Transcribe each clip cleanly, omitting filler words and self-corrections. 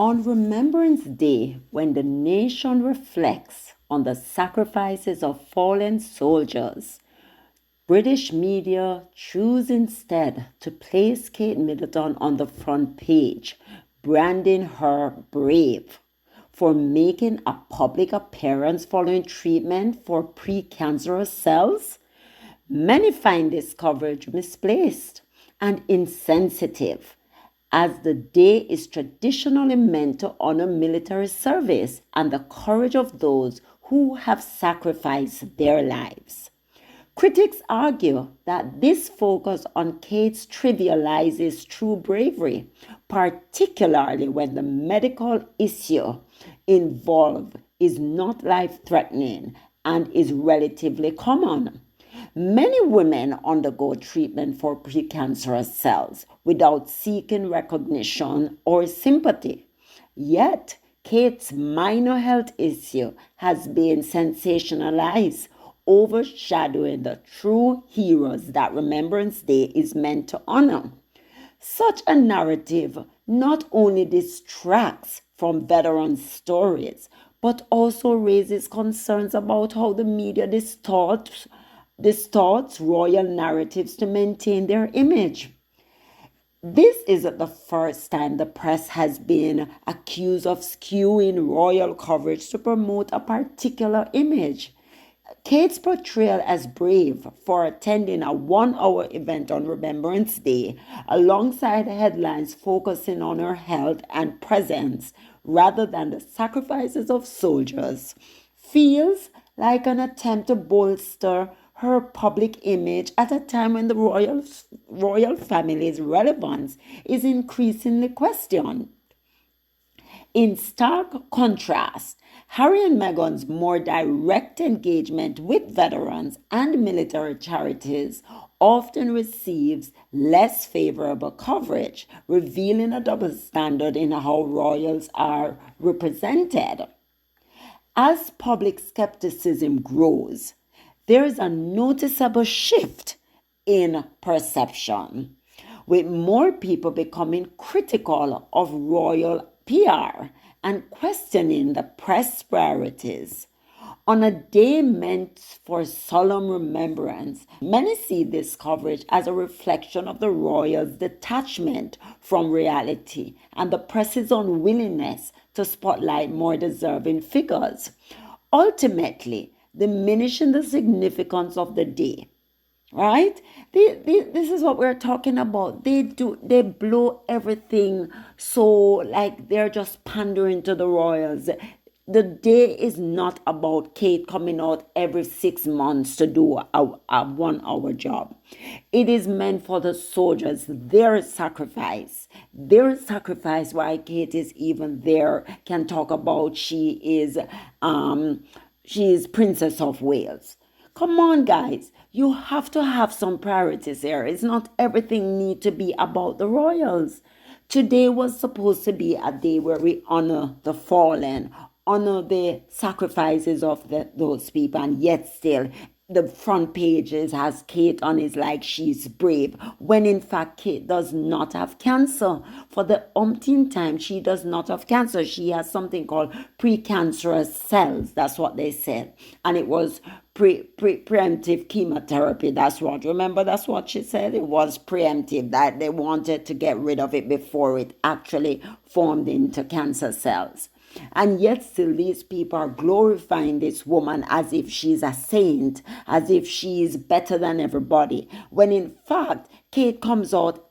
On Remembrance Day, when the nation reflects on the sacrifices of fallen soldiers, British media choose instead to place Kate Middleton on the front page, branding her brave for making a public appearance following treatment for precancerous cells. Many find this coverage misplaced and insensitive, as the day is traditionally meant to honor military service and the courage of those who have sacrificed their lives. Critics argue that this focus on Kate's trivializes true bravery, particularly when the medical issue involved is not life threatening and is relatively common. Many women undergo treatment for precancerous cells without seeking recognition or sympathy. Yet, Kate's minor health issue has been sensationalized, overshadowing the true heroes that Remembrance Day is meant to honor. Such a narrative not only distracts from veteran stories, but also raises concerns about how the media distorts royal narratives to maintain their image. This isn't the first time the press has been accused of skewing royal coverage to promote a particular image. Kate's portrayal as brave for attending a 1 hour event on Remembrance Day, alongside headlines focusing on her health and presence rather than the sacrifices of soldiers, feels like an attempt to bolster her public image at a time when the royal family's relevance is increasingly questioned. In stark contrast, Harry and Meghan's more direct engagement with veterans and military charities often receives less favorable coverage, revealing a double standard in how royals are represented. As public skepticism grows, there is a noticeable shift in perception, with more people becoming critical of royal PR and questioning the press priorities. On a day meant for solemn remembrance, many see this coverage as a reflection of the royals' detachment from reality and the press's unwillingness to spotlight more deserving figures, ultimately diminishing the significance of the day. Right? This is what we're talking about. They blow everything, so like they're just pandering to the royals. The day is not about Kate coming out every 6 months to do a 1 hour job. It is meant for the soldiers, their sacrifice. Their sacrifice, why Kate is even there, can talk about she is Princess of Wales. Come on, guys. You have to have some priorities here. It's not everything need to be about the royals. Today was supposed to be a day where we honor the fallen, honor the sacrifices of those people, and yet still the front pages has Kate on is like she's brave, when in fact Kate does not have cancer. For the umpteenth time, she does not have cancer. She has something called precancerous cells. That's what they said. And it was preemptive chemotherapy. That's what she said. It was preemptive, that they wanted to get rid of it before it actually formed into cancer cells. And yet still these people are glorifying this woman as if she's a saint, as if she's better than everybody. When in fact, Kate comes out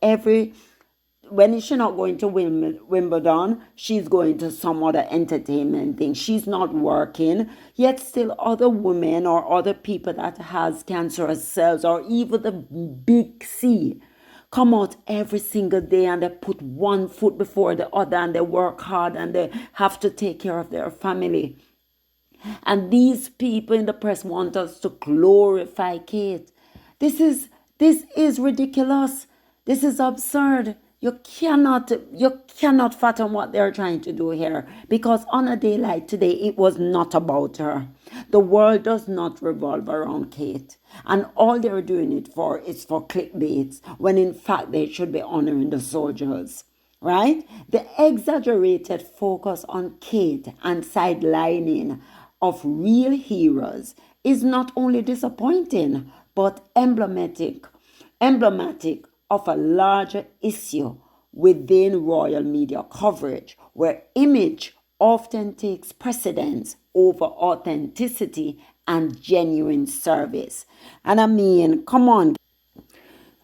when she's not going to Wimbledon, she's going to some other entertainment thing. She's not working. Yet still other women or other people that has cancerous cells, or even the big C, come out every single day and they put one foot before the other and they work hard and they have to take care of their family. And these people in the press want us to glorify Kate. This is ridiculous. This is absurd. You cannot fathom what they're trying to do here, because on a day like today, it was not about her. The world does not revolve around Kate, and all they're doing it for is for clickbait, when in fact they should be honoring the soldiers. right? The exaggerated focus on Kate and sidelining of real heroes is not only disappointing but emblematic of a larger issue within royal media coverage where image often takes precedence over authenticity and genuine service. And I mean, come on,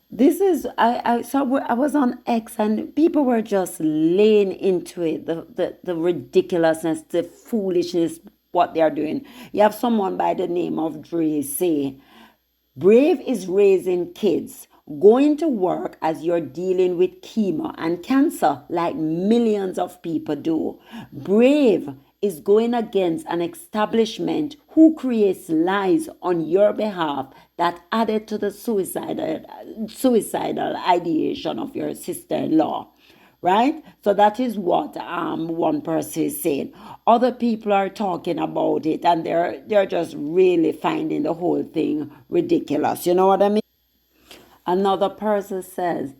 this is I saw I was on X and people were just laying into it, the ridiculousness, the foolishness, what they are doing. You have someone by the name of Dre say, Brave is raising kids, going to work as you're dealing with chemo and cancer like millions of people do. Brave is going against an establishment who creates lies on your behalf that added to the suicidal ideation of your sister-in-law, right? So that is what one person is saying. Other people are talking about it and they're just really finding the whole thing ridiculous. You know what I mean? Another person says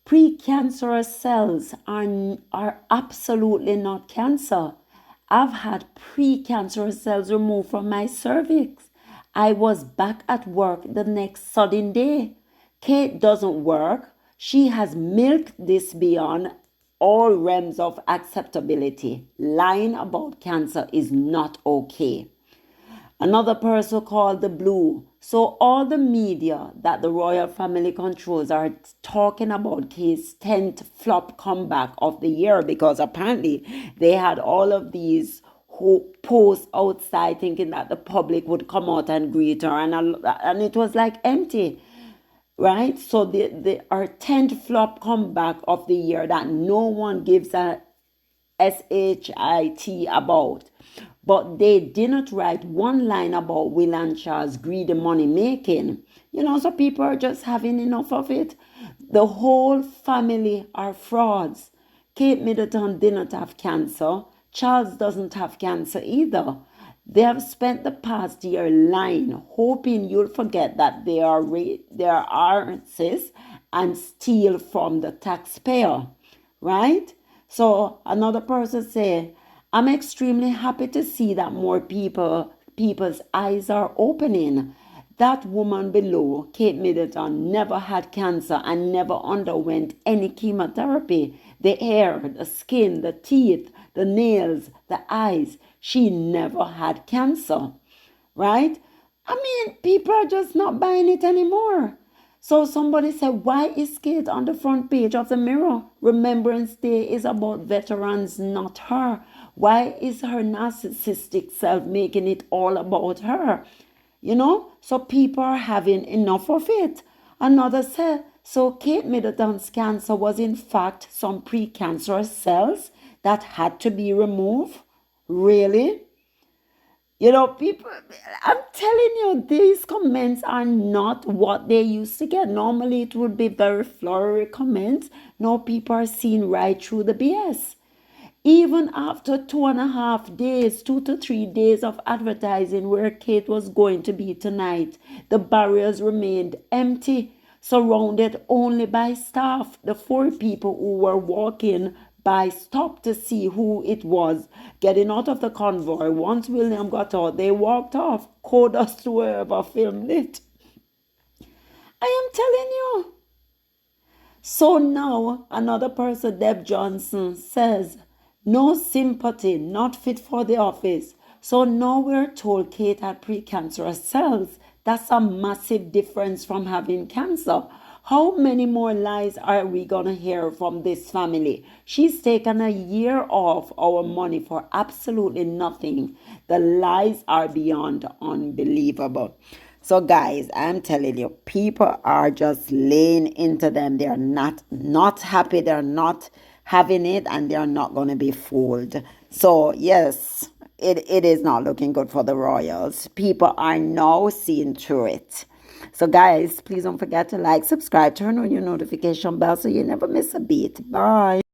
precancerous cells are absolutely not cancer. I've had precancerous cells removed from my cervix. I was back at work the next sudden day. Kate doesn't work. She has milked this beyond all realms of acceptability. Lying about cancer is not okay. Another person called the Blue. So all the media that the royal family controls are talking about his 10th flop comeback of the year because apparently they had all of these posts outside thinking that the public would come out and greet her and it was like empty, right? So our 10th flop comeback of the year that no one gives a shit about. But they did not write one line about Will and Charles' greedy money making. So people are just having enough of it. The whole family are frauds. Kate Middleton didn't have cancer. Charles doesn't have cancer either. They have spent the past year lying, hoping you'll forget that they are artists and steal from the taxpayer, right? So another person say, I'm extremely happy to see that more people's eyes are opening. That woman below, Kate Middleton, never had cancer and never underwent any chemotherapy. The hair, the skin, the teeth, the nails, the eyes, she never had cancer, right? I mean, people are just not buying it anymore. So somebody said, why is Kate on the front page of the Mirror? Remembrance Day is about veterans, not her. Why is her narcissistic self making it all about her? So people are having enough of it. Another said, so Kate Middleton's cancer was in fact some precancerous cells that had to be removed? Really? People, I'm telling you, these comments are not what they used to get. Normally, it would be very flowery comments. Now, people are seeing right through the BS. Even after 2.5 days, 2 to 3 days of advertising where Kate was going to be tonight, the barriers remained empty, surrounded only by staff. The 4 people who were walking by stopped to see who it was getting out of the convoy. Once William got out, they walked off. Kudos to whoever filmed it. I am telling you. So now another person, Deb Johnson, says, no sympathy, not fit for the office. So now we're told Kate had precancerous cells. That's a massive difference from having cancer. How many more lies are we going to hear from this family? She's taken a year off our money for absolutely nothing. The lies are beyond unbelievable. So guys, I'm telling you, people are just laying into them. They're not happy. They're not having it and they're not going to be fooled. So yes, it is not looking good for the royals. People are now seeing through it. So guys, please don't forget to like, subscribe, turn on your notification bell so you never miss a beat. Bye.